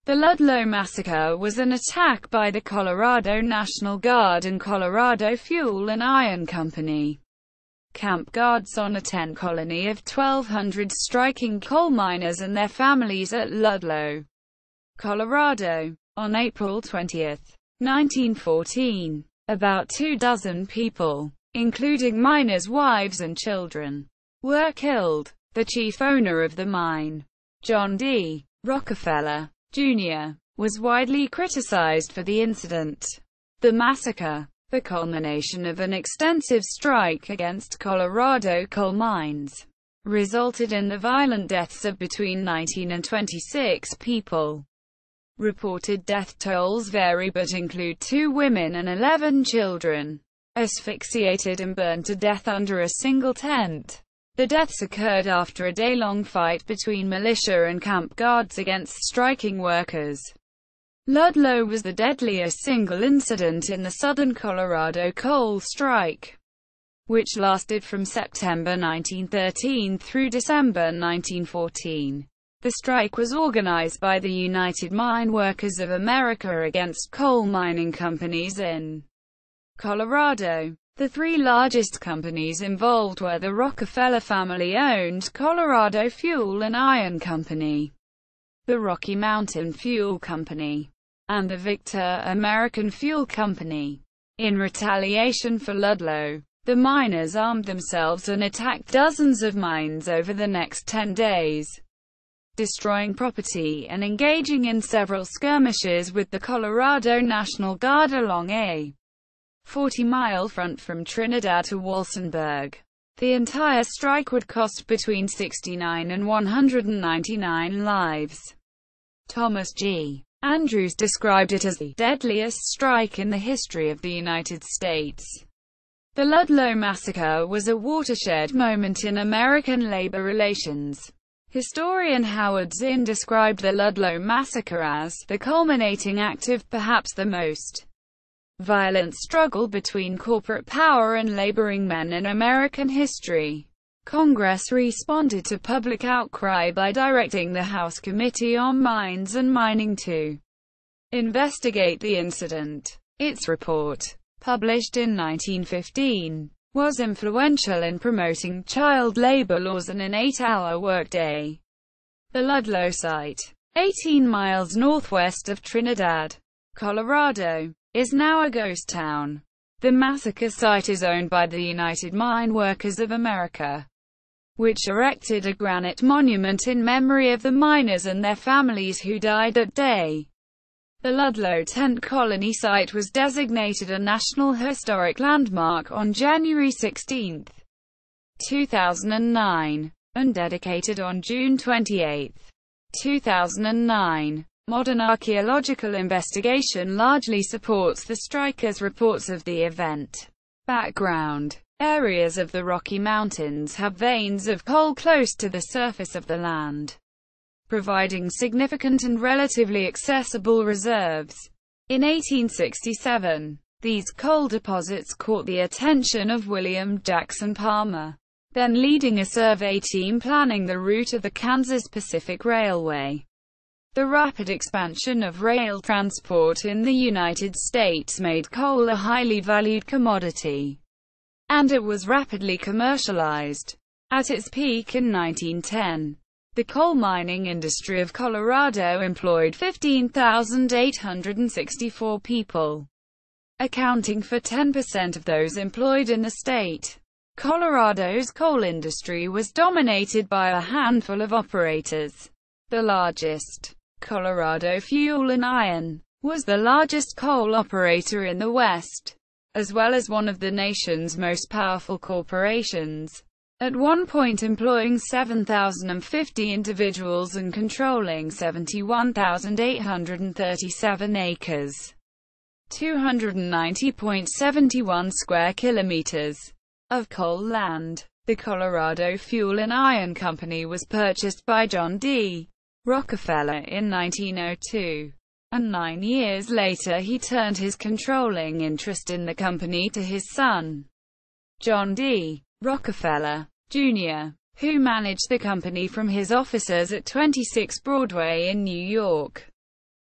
The Ludlow Massacre was an attack by the Colorado National Guard and Colorado Fuel and Iron Company camp guards on a tent colony of 1,200 striking coal miners and their families at Ludlow, Colorado. On April 20, 1914, about 24 people, including miners' wives and children, were killed. The chief owner of the mine, John D. Rockefeller, Jr., was widely criticized for the incident. The massacre, the culmination of an extensive strike against Colorado coal mines, resulted in the violent deaths of between 19 and 26 people. Reported death tolls vary but include 2 women and 11 children, asphyxiated and burned to death under a single tent. The deaths occurred after a day-long fight between militia and camp guards against striking workers. Ludlow was the deadliest single incident in the Southern Colorado coal strike, which lasted from September 1913 through December 1914. The strike was organized by the United Mine Workers of America against coal mining companies in Colorado. The 3 largest companies involved were the Rockefeller family-owned Colorado Fuel and Iron Company, the Rocky Mountain Fuel Company, and the Victor American Fuel Company. In retaliation for Ludlow, the miners armed themselves and attacked dozens of mines over the next 10 days, destroying property and engaging in several skirmishes with the Colorado National Guard along a 40-mile front from Trinidad to Walsenburg. The entire strike would cost between 69 and 199 lives. Thomas G. Andrews described it as the deadliest strike in the history of the United States. The Ludlow Massacre was a watershed moment in American labor relations. Historian Howard Zinn described the Ludlow Massacre as the culminating act of perhaps the most violent struggle between corporate power and laboring men in American history. Congress responded to public outcry by directing the House Committee on Mines and Mining to investigate the incident. Its report, published in 1915, was influential in promoting child labor laws and an 8-hour workday. The Ludlow site, 18 miles northwest of Trinidad, Colorado, is now a ghost town. The massacre site is owned by the United Mine Workers of America, which erected a granite monument in memory of the miners and their families who died that day. The Ludlow tent colony site was designated a National Historic Landmark on January 16, 2009, and dedicated on June 28, 2009. Modern archaeological investigation largely supports the strikers' reports of the event. Background: areas of the Rocky Mountains have veins of coal close to the surface of the land, providing significant and relatively accessible reserves. In 1867, these coal deposits caught the attention of William Jackson Palmer, then leading a survey team planning the route of the Kansas Pacific Railway. The rapid expansion of rail transport in the United States made coal a highly valued commodity, and it was rapidly commercialized. At its peak in 1910, the coal mining industry of Colorado employed 15,864 people, accounting for 10% of those employed in the state. Colorado's coal industry was dominated by a handful of operators. The largest, Colorado Fuel and Iron, was the largest coal operator in the West, as well as one of the nation's most powerful corporations, at one point employing 7,050 individuals and controlling 71,837 acres, 290.71 square kilometers, of coal land. The Colorado Fuel and Iron Company was purchased by John D. Rockefeller in 1902, and 9 years later he turned his controlling interest in the company to his son, John D. Rockefeller, Jr., who managed the company from his offices at 26 Broadway in New York.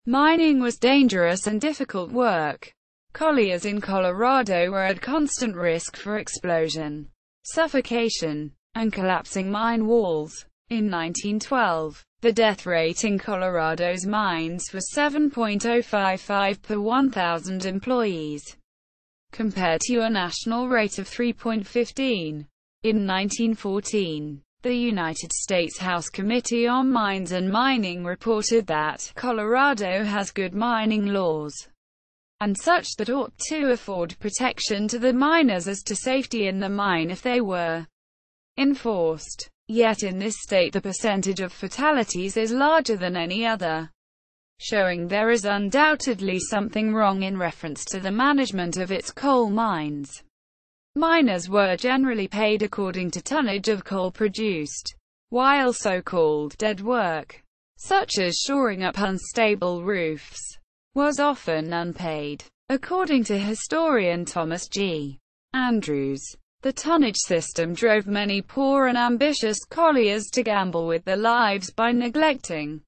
Mining was dangerous and difficult work. Colliers in Colorado were at constant risk for explosion, suffocation, and collapsing mine walls. In 1912, the death rate in Colorado's mines was 7.055 per 1,000 employees, compared to a national rate of 3.15. In 1914, the United States House Committee on Mines and Mining reported that Colorado has good mining laws, and such that ought to afford protection to the miners as to safety in the mine if they were enforced. Yet in this state the percentage of fatalities is larger than any other, showing there is undoubtedly something wrong in reference to the management of its coal mines. Miners were generally paid according to tonnage of coal produced, while so-called dead work, such as shoring up unstable roofs, was often unpaid. According to historian Thomas G. Andrews, the tonnage system drove many poor and ambitious colliers to gamble with their lives by neglecting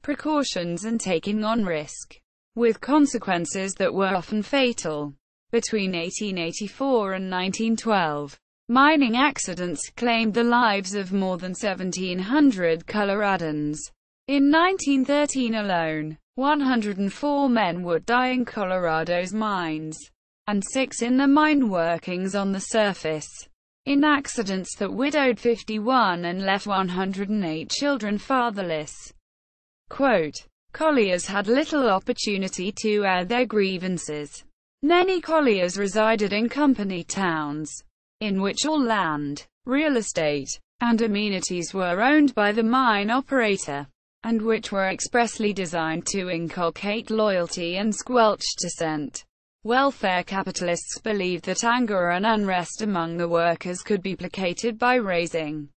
precautions and taking on risk, with consequences that were often fatal. Between 1884 and 1912, mining accidents claimed the lives of more than 1,700 Coloradans. In 1913 alone, 104 men would die in Colorado's mines, and 6 in the mine workings on the surface, in accidents that widowed 51 and left 108 children fatherless. Quote, colliers had little opportunity to air their grievances. Many colliers resided in company towns, in which all land, real estate, and amenities were owned by the mine operator, and which were expressly designed to inculcate loyalty and squelch dissent. Welfare capitalists believed that anger and unrest among the workers could be placated by raising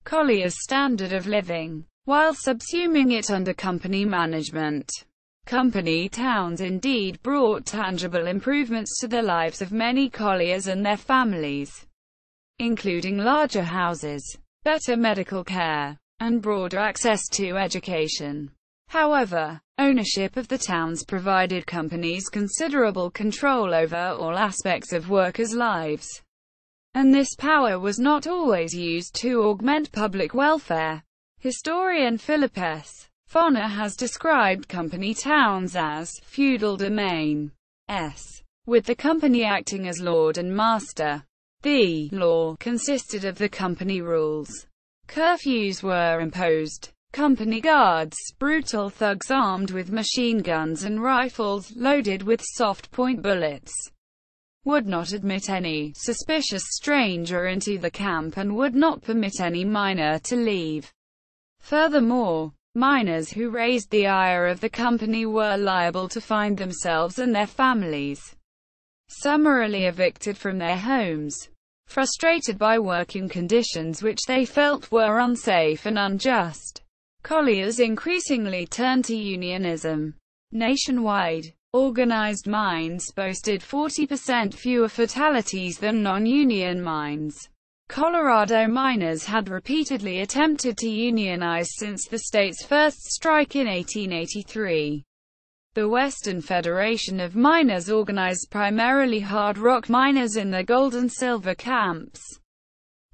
colliers' standard of living, while subsuming it under company management. Company towns indeed brought tangible improvements to the lives of many colliers and their families, including larger houses, better medical care, and broader access to education. However, ownership of the towns provided companies considerable control over all aspects of workers' lives, and this power was not always used to augment public welfare. Historian Philip S. Fonner has described company towns as feudal domain, with the company acting as lord and master. The law consisted of the company rules. Curfews were imposed. Company guards, brutal thugs armed with machine guns and rifles loaded with soft-point bullets, would not admit any suspicious stranger into the camp and would not permit any miner to leave. Furthermore, miners who raised the ire of the company were liable to find themselves and their families summarily evicted from their homes. Frustrated by working conditions which they felt were unsafe and unjust, colliers increasingly turned to unionism. Nationwide, organized mines boasted 40% fewer fatalities than non-union mines. Colorado miners had repeatedly attempted to unionize since the state's first strike in 1883. The Western Federation of Miners organized primarily hard rock miners in the gold and silver camps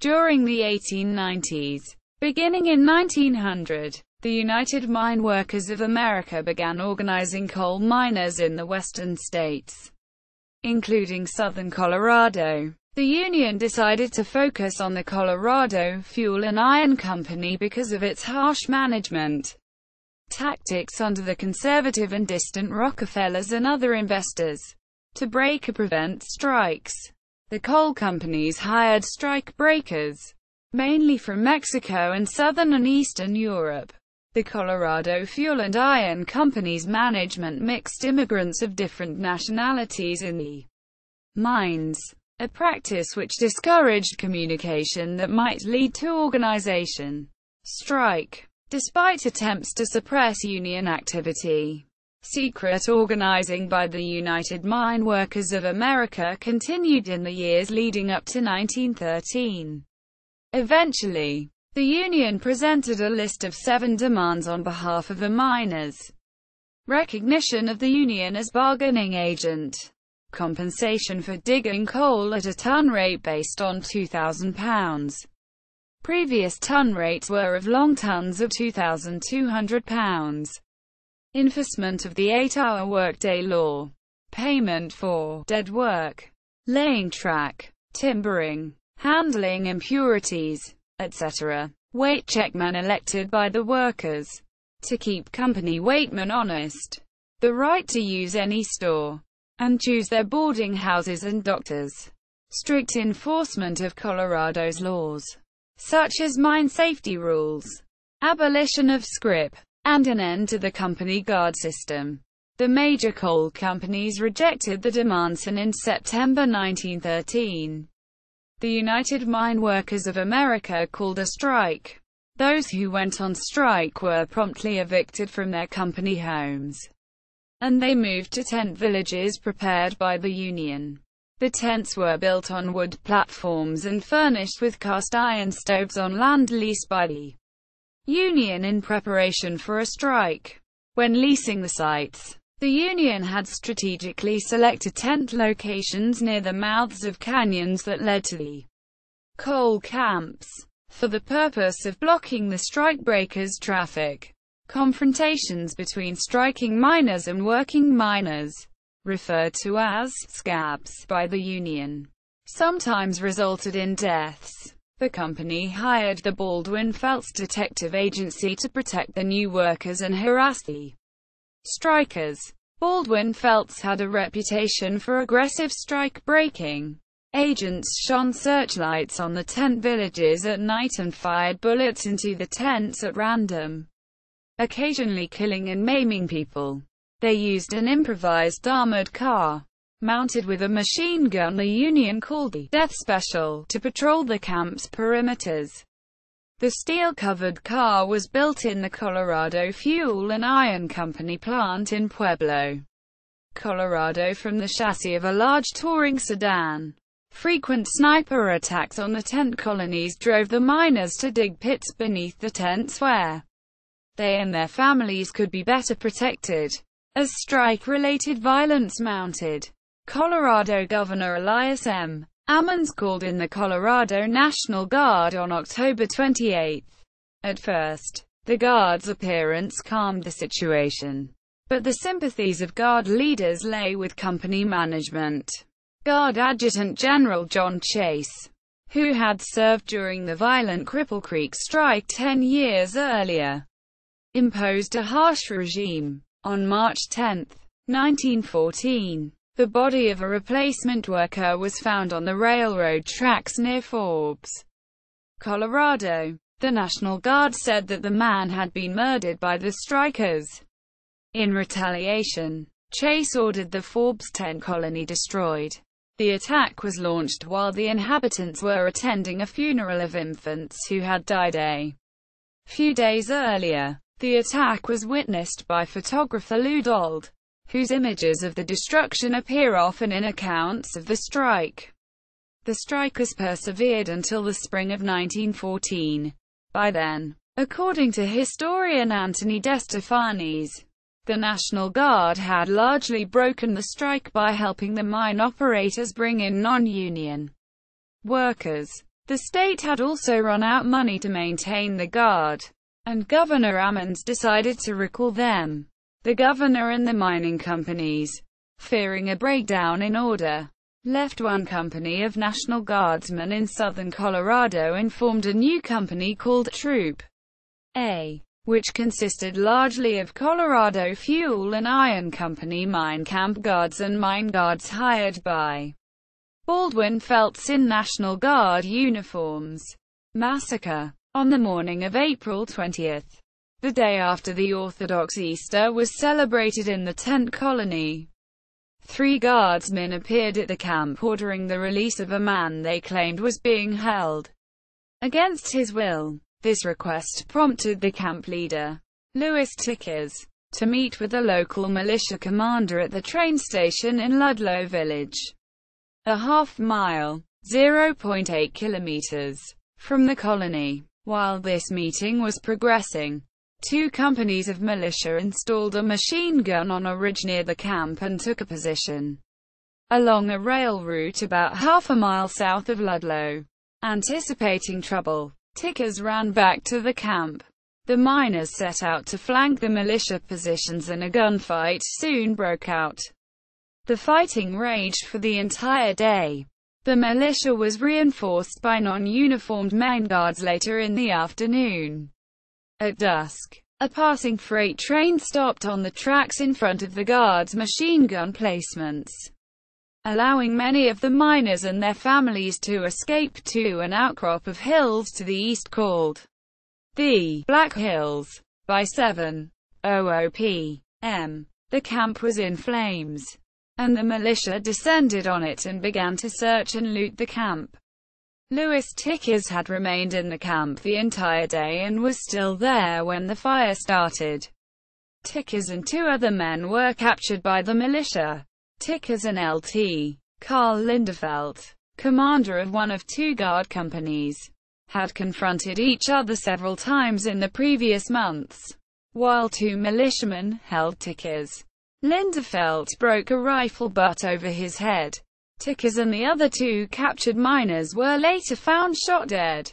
during the 1890s. Beginning in 1900, the United Mine Workers of America began organizing coal miners in the western states, including southern Colorado. The union decided to focus on the Colorado Fuel and Iron Company because of its harsh management tactics under the conservative and distant Rockefellers and other investors. To break or prevent strikes, the coal companies hired strike breakers, mainly from Mexico and southern and eastern Europe. The Colorado Fuel and Iron Company's management mixed immigrants of different nationalities in the mines, a practice which discouraged communication that might lead to organization. Strike. Despite attempts to suppress union activity, secret organizing by the United Mine Workers of America continued in the years leading up to 1913. Eventually, the union presented a list of 7 demands on behalf of the miners. recognition of the Union as bargaining agent, compensation for digging coal at a ton rate based on £2,000. Previous ton rates were of long tons of £2,200. Enforcement of the 8-hour workday law. Payment for dead work, laying track, timbering, handling impurities, etc. Weight checkmen elected by the workers to keep company weightmen honest. The right to use any store and choose their boarding houses and doctors. Strict enforcement of Colorado's laws, such as mine safety rules, abolition of scrip, and an end to the company guard system. The major coal companies rejected the demands, and in September 1913, the United Mine Workers of America called a strike. Those who went on strike were promptly evicted from their company homes, and they moved to tent villages prepared by the Union. The tents were built on wood platforms and furnished with cast iron stoves on land leased by the Union in preparation for a strike. When leasing the sites, the Union had strategically selected tent locations near the mouths of canyons that led to the coal camps, for the purpose of blocking the strikebreakers' traffic. Confrontations between striking miners and working miners, referred to as scabs by the Union, sometimes resulted in deaths. The company hired the Baldwin-Felts Detective Agency to protect the new workers and harass the strikers. Baldwin-Felts had a reputation for aggressive strike-breaking. Agents shone searchlights on the tent villages at night and fired bullets into the tents at random, occasionally killing and maiming people. They used an improvised armored car, mounted with a machine gun the Union called the Death Special, to patrol the camp's perimeters. The steel-covered car was built in the Colorado Fuel and Iron Company plant in Pueblo, Colorado, from the chassis of a large touring sedan. Frequent sniper attacks on the tent colonies drove the miners to dig pits beneath the tents where they and their families could be better protected. As strike-related violence mounted, Colorado Governor Elias M. Ammons called in the Colorado National Guard on October 28. At first, the Guard's appearance calmed the situation, but the sympathies of Guard leaders lay with company management. Guard Adjutant General John Chase, who had served during the violent Cripple Creek strike 10 years earlier, imposed a harsh regime. On March 10, 1914, the body of a replacement worker was found on the railroad tracks near Forbes, Colorado. The National Guard said that the man had been murdered by the strikers. In retaliation, Chase ordered the Forbes tent colony destroyed. The attack was launched while the inhabitants were attending a funeral of infants who had died a few days earlier. The attack was witnessed by photographer Lou Dold, whose images of the destruction appear often in accounts of the strike. The strikers persevered until the spring of 1914. By then, according to historian Anthony DeStefanis, the National Guard had largely broken the strike by helping the mine operators bring in non-union workers. The state had also run out money to maintain the Guard, and Governor Ammons decided to recall them. The governor and the mining companies, fearing a breakdown in order, left one company of National Guardsmen in southern Colorado and formed a new company called Troop A, which consisted largely of Colorado Fuel and Iron Company mine camp guards and mine guards hired by Baldwin-Felts in National Guard uniforms. Massacre. On the morning of April 20, the day after the Orthodox Easter was celebrated in the tent colony, 3 guardsmen appeared at the camp ordering the release of a man they claimed was being held against his will. This request prompted the camp leader, Louis Tickers, to meet with the local militia commander at the train station in Ludlow Village, a half-mile (0.8 kilometers) from the colony. While this meeting was progressing, 2 companies of militia installed a machine gun on a ridge near the camp and took a position along a rail route about half a mile south of Ludlow. Anticipating trouble, Tickers ran back to the camp. The miners set out to flank the militia positions and a gunfight soon broke out. The fighting raged for the entire day. The militia was reinforced by non-uniformed mine guards later in the afternoon. At dusk, a passing freight train stopped on the tracks in front of the guards' machine gun placements, allowing many of the miners and their families to escape to an outcrop of hills to the east called the Black Hills. By 7:00 p.m., the camp was in flames, and the militia descended on it and began to search and loot the camp. Louis Tickers had remained in the camp the entire day and was still there when the fire started. Tickers and 2 other men were captured by the militia. Tickers and Lt. Karl Linderfelt, commander of one of 2 guard companies, had confronted each other several times in the previous months, while 2 militiamen held Tickers. Linderfelt broke a rifle butt over his head. Tickers and the other 2 captured miners were later found shot dead.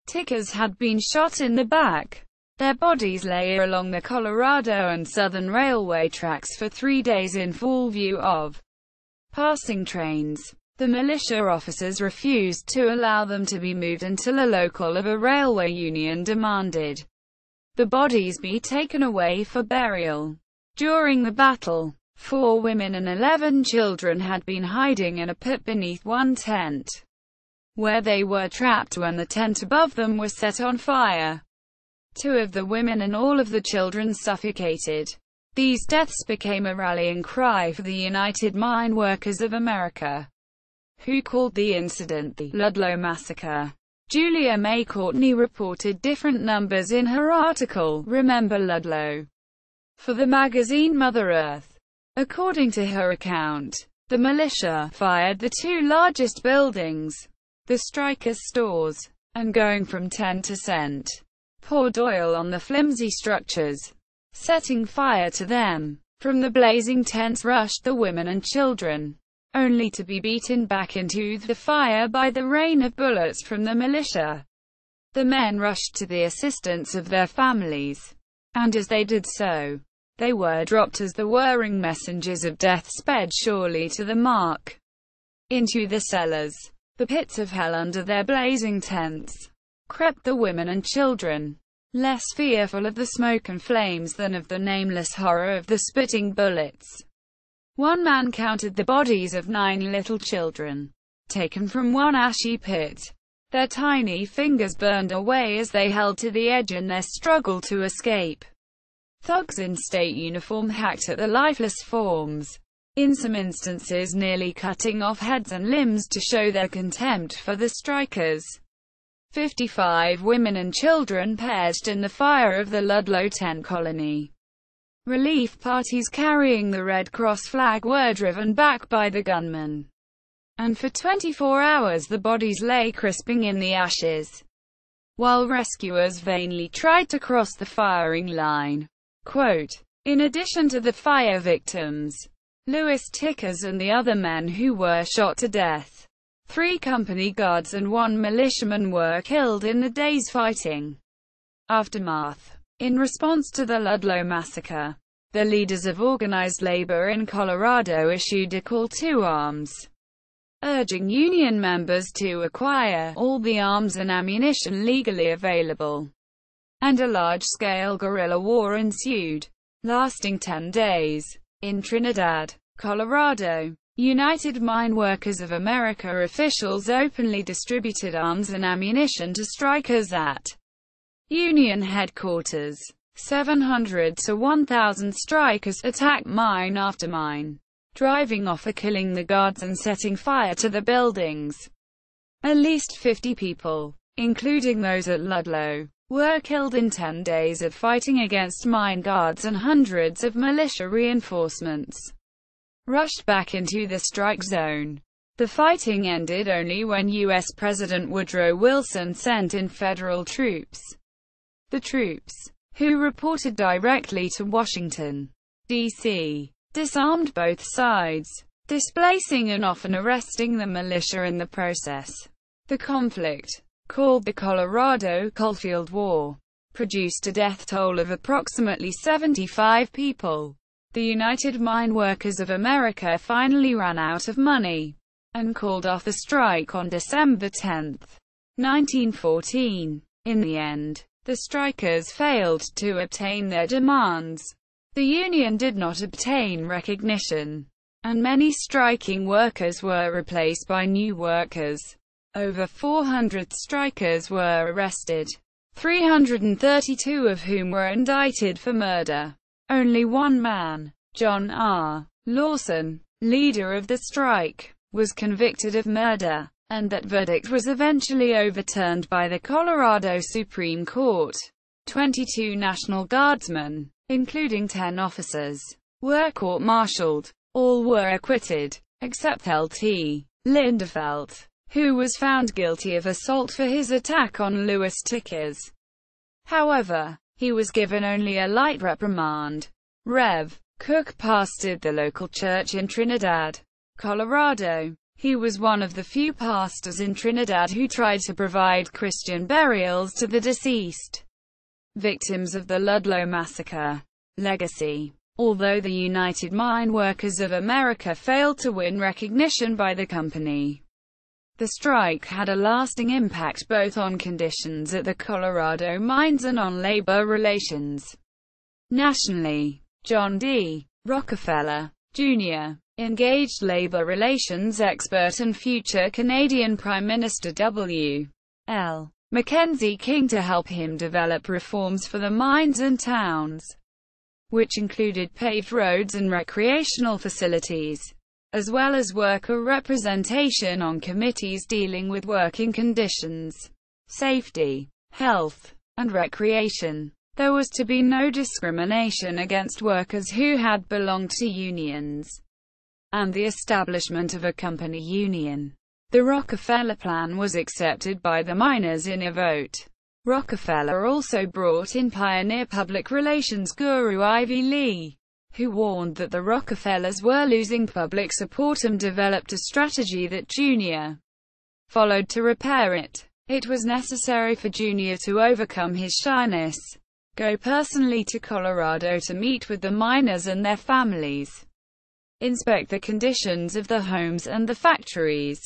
Tickers had been shot in the back. Their bodies lay along the Colorado and Southern Railway tracks for 3 days in full view of passing trains. The militia officers refused to allow them to be moved until a local of a railway union demanded the bodies be taken away for burial. During the battle, 4 women and 11 children had been hiding in a pit beneath one tent, where they were trapped when the tent above them was set on fire. 2 of the women and all of the children suffocated. These deaths became a rallying cry for the United Mine Workers of America, who called the incident the Ludlow Massacre. Julia May Courtney reported different numbers in her article, Remember Ludlow, for the magazine Mother Earth. According to her account, the militia fired the 2 largest buildings, the strikers' stores, and going from tent to tent, poured oil on the flimsy structures, setting fire to them. From the blazing tents rushed the women and children, only to be beaten back into the fire by the rain of bullets from the militia. The men rushed to the assistance of their families, and as they did so, they were dropped as the whirring messengers of death sped surely to the mark into the cellars, the pits of hell. Under their blazing tents crept the women and children, less fearful of the smoke and flames than of the nameless horror of the spitting bullets. One man counted the bodies of 9 little children, taken from one ashy pit. Their tiny fingers burned away as they held to the edge in their struggle to escape. Thugs in state uniform hacked at the lifeless forms, in some instances nearly cutting off heads and limbs to show their contempt for the strikers. 55 women and children perished in the fire of the Ludlow tent colony. Relief parties carrying the Red Cross flag were driven back by the gunmen, and for 24 hours the bodies lay crisping in the ashes, while rescuers vainly tried to cross the firing line. Quote, in addition to the fire victims, Louis Tickers and the other men who were shot to death, 3 company guards and 1 militiaman were killed in the day's fighting. Aftermath. In response to the Ludlow Massacre, the leaders of organized labor in Colorado issued a call to arms, urging union members to acquire all the arms and ammunition legally available. And a large-scale guerrilla war ensued, lasting 10 days. In Trinidad, Colorado, United Mine Workers of America officials openly distributed arms and ammunition to strikers at Union headquarters. 700 to 1,000 strikers attacked mine after mine, driving off or killing the guards and setting fire to the buildings. At least 50 people, including those at Ludlow, were killed in 10 days of fighting against mine guards, and hundreds of militia reinforcements rushed back into the strike zone. The fighting ended only when U.S. President Woodrow Wilson sent in federal troops. The troops, who reported directly to Washington, D.C., disarmed both sides, displacing and often arresting the militia in the process. The conflict, called the Colorado Coalfield War, produced a death toll of approximately 75 people. The United Mine Workers of America finally ran out of money and called off the strike on December 10, 1914. In the end, the strikers failed to obtain their demands. The union did not obtain recognition, and many striking workers were replaced by new workers. Over 400 strikers were arrested, 332 of whom were indicted for murder. Only one man, John R. Lawson, leader of the strike, was convicted of murder, and that verdict was eventually overturned by the Colorado Supreme Court. 22 National Guardsmen, including 10 officers, were court-martialed. All were acquitted, except Lt. Linderfelt, who was found guilty of assault for his attack on Louis Tickers. However, he was given only a light reprimand. Rev. Cook pastored the local church in Trinidad, Colorado. He was one of the few pastors in Trinidad who tried to provide Christian burials to the deceased victims of the Ludlow Massacre. Legacy. Although the United Mine Workers of America failed to win recognition by the company, the strike had a lasting impact both on conditions at the Colorado mines and on labor relations. Nationally, John D. Rockefeller, Jr., engaged labor relations expert and future Canadian Prime Minister W. L. Mackenzie King to help him develop reforms for the mines and towns, which included paved roads and recreational facilities, as well as worker representation on committees dealing with working conditions, safety, health, and recreation. There was to be no discrimination against workers who had belonged to unions, and the establishment of a company union. The Rockefeller Plan was accepted by the miners in a vote. Rockefeller also brought in pioneer public relations guru Ivy Lee, who warned that the Rockefellers were losing public support and developed a strategy that Jr. followed to repair it. It was necessary for Jr. to overcome his shyness, go personally to Colorado to meet with the miners and their families, inspect the conditions of the homes and the factories,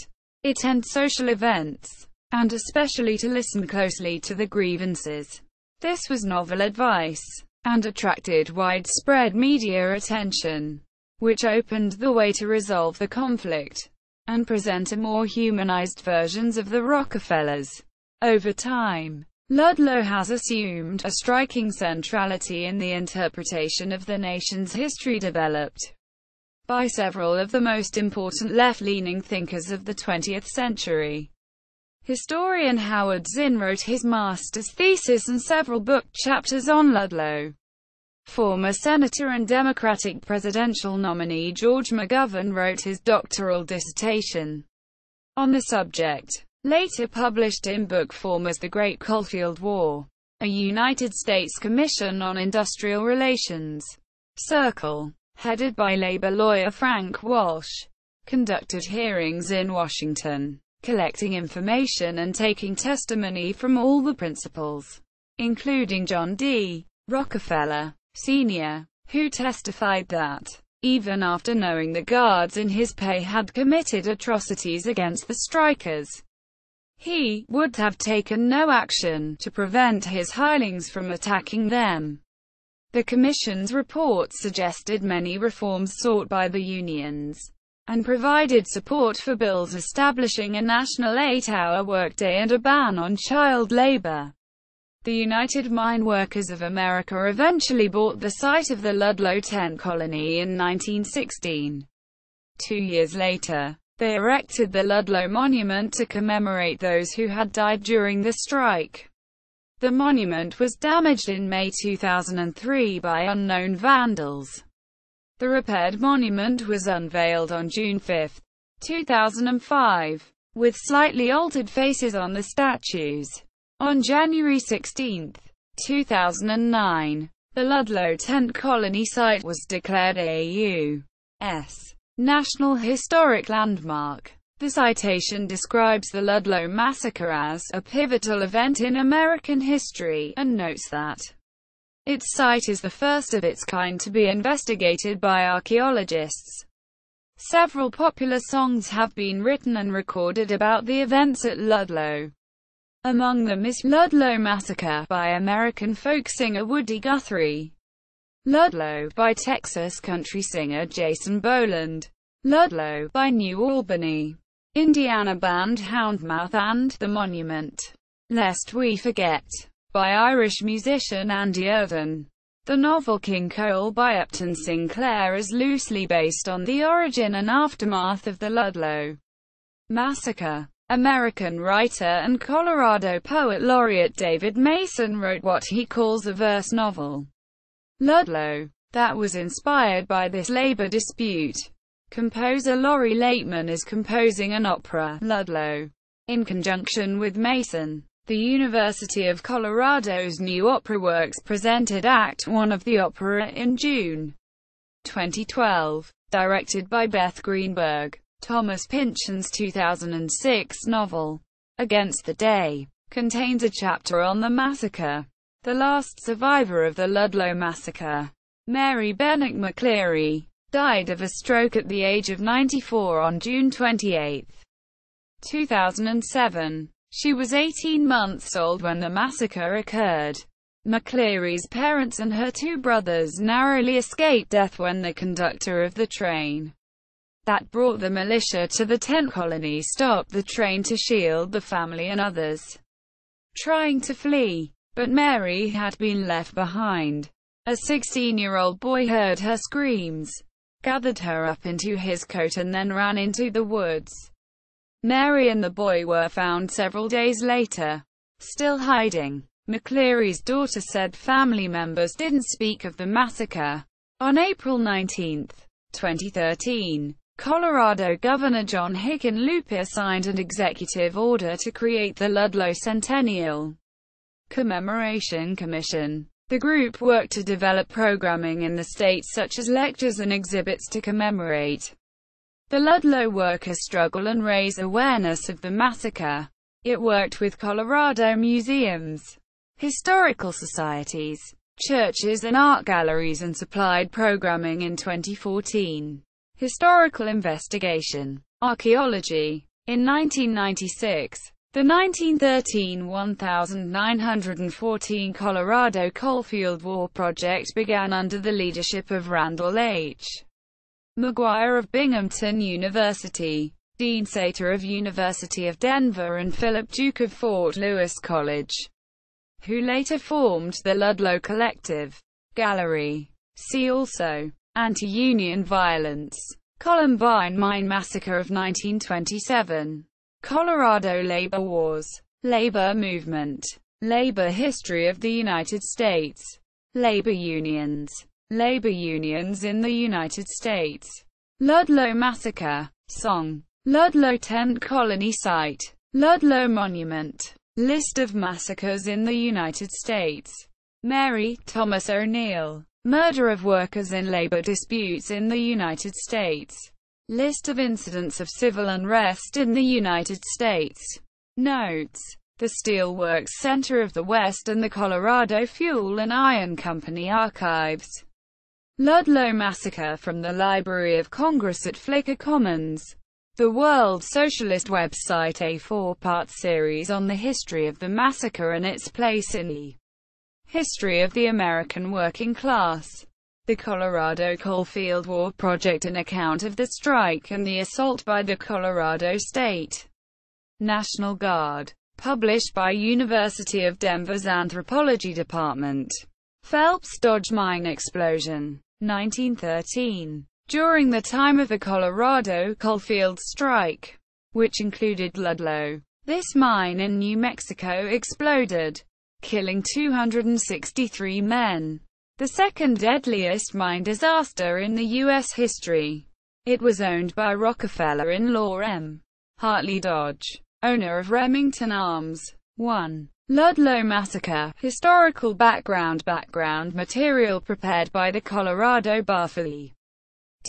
attend social events, and especially to listen closely to the grievances. This was novel advice, and attracted widespread media attention, which opened the way to resolve the conflict, and present a more humanized versions of the Rockefellers. Over time, Ludlow has assumed a striking centrality in the interpretation of the nation's history developed by several of the most important left-leaning thinkers of the 20th century. Historian Howard Zinn wrote his master's thesis and several book chapters on Ludlow. Former Senator and Democratic presidential nominee George McGovern wrote his doctoral dissertation on the subject, later published in book form as The Great Coalfield War, a United States Commission on Industrial Relations. Circle, headed by labor lawyer Frank Walsh, conducted hearings in Washington, collecting information and taking testimony from all the principals, including John D. Rockefeller, Sr., who testified that, even after knowing the guards in his pay had committed atrocities against the strikers, he would have taken no action to prevent his hirelings from attacking them. The Commission's report suggested many reforms sought by the unions, and provided support for bills establishing a national 8-hour workday and a ban on child labor. The United Mine Workers of America eventually bought the site of the Ludlow Tent Colony in 1916. 2 years later, they erected the Ludlow Monument to commemorate those who had died during the strike. The monument was damaged in May 2003 by unknown vandals. The repaired monument was unveiled on June 5, 2005, with slightly altered faces on the statues. On January 16, 2009. The Ludlow Tent Colony site was declared a U.S. National Historic Landmark. The citation describes the Ludlow Massacre as a pivotal event in American history, and notes that its site is the first of its kind to be investigated by archaeologists. Several popular songs have been written and recorded about the events at Ludlow. Among them is Ludlow Massacre by American folk singer Woody Guthrie, Ludlow by Texas country singer Jason Boland, Ludlow by New Albany, Indiana band Houndmouth, and The Monument, Lest We Forget by Irish musician Andy Irvine. The novel King Cole by Upton Sinclair is loosely based on the origin and aftermath of the Ludlow Massacre. American writer and Colorado poet laureate David Mason wrote what he calls a verse novel, Ludlow, that was inspired by this labor dispute. Composer Laurie Laitman is composing an opera, Ludlow, in conjunction with Mason. The University of Colorado's new opera works presented Act One of the opera in June 2012, directed by Beth Greenberg. Thomas Pynchon's 2006 novel, Against the Day, contains a chapter on the massacre. The last survivor of the Ludlow Massacre, Mary Bennick McCleary, died of a stroke at the age of 94 on June 28, 2007. She was 18 months old when the massacre occurred. McCleary's parents and her two brothers narrowly escaped death when the conductor of the train that brought the militia to the tent colony stopped the train to shield the family and others trying to flee. But Mary had been left behind. A 16-year-old boy heard her screams, gathered her up into his coat and then ran into the woods. Mary and the boy were found several days later, still hiding. McCleary's daughter said family members didn't speak of the massacre. On April 19, 2013, Colorado Governor John Hickenlooper signed an executive order to create the Ludlow Centennial Commemoration Commission. The group worked to develop programming in the state such as lectures and exhibits to commemorate the Ludlow worker struggle and raise awareness of the massacre. It worked with Colorado museums, historical societies, churches and art galleries and supplied programming in 2014. Historical investigation. Archaeology. In 1996, the 1913 1914 Colorado Coalfield War Project began under the leadership of Randall H. McGuire of Binghamton University, Dean Sater of University of Denver and Philip Duke of Fort Lewis College, who later formed the Ludlow Collective. Gallery. See also: Anti-Union violence, Columbine Mine Massacre of 1927, Colorado Labor Wars, Labor Movement, Labor History of the United States, Labor Unions in the United States, Ludlow Massacre, Song, Ludlow Tent Colony Site, Ludlow Monument, List of massacres in the United States, Mary Thomas O'Neill, Murder of workers in labor disputes in the United States. List of incidents of civil unrest in the United States. Notes. The Steel Works Center of the West and the Colorado Fuel and Iron Company Archives. Ludlow Massacre from the Library of Congress at Flickr Commons. The World Socialist website, a 4-part series on the history of the massacre and its place in the history of the American working class. The Colorado Coalfield War Project, an account of the strike and the assault by the Colorado State National Guard. Published by University of Denver's Anthropology Department. Phelps Dodge Mine Explosion, 1913. During the time of the Colorado Coalfield Strike, which included Ludlow, this mine in New Mexico exploded, killing 263 men. The second deadliest mine disaster in the U.S. history. It was owned by Rockefeller in-law M. Hartley Dodge, owner of Remington Arms. 1. Ludlow Massacre. Historical background. Background material prepared by the Colorado Bar for the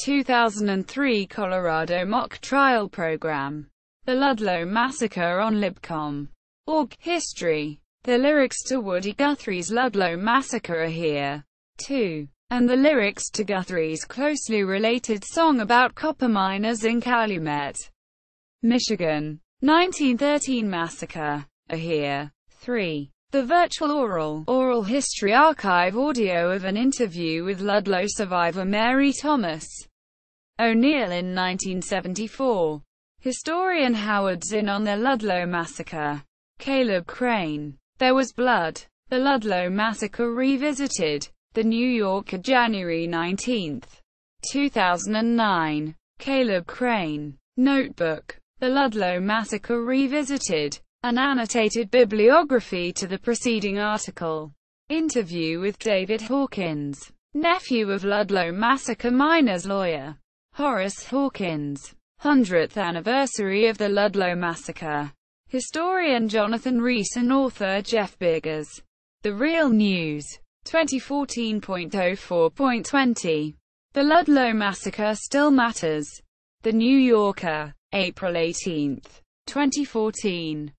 2003 Colorado Mock Trial Program. The Ludlow Massacre on Libcom.org. History. The lyrics to Woody Guthrie's Ludlow Massacre are here, too. And the lyrics to Guthrie's closely related song about copper miners in Calumet, Michigan, 1913 massacre, are here. 3. The virtual oral history archive audio of an interview with Ludlow survivor Mary Thomas O'Neill in 1974. Historian Howard Zinn on the Ludlow Massacre. Caleb Crane. There Was Blood. The Ludlow Massacre Revisited. The New Yorker, January 19, 2009. Caleb Crane. Notebook. The Ludlow Massacre Revisited. An annotated bibliography to the preceding article. Interview with David Hawkins, nephew of Ludlow Massacre miners lawyer Horace Hawkins. 100th anniversary of the Ludlow Massacre. Historian Jonathan Rees and author Jeff Biggers. The Real News. 2014.04.20. The Ludlow Massacre Still Matters. The New Yorker. April 18, 2014.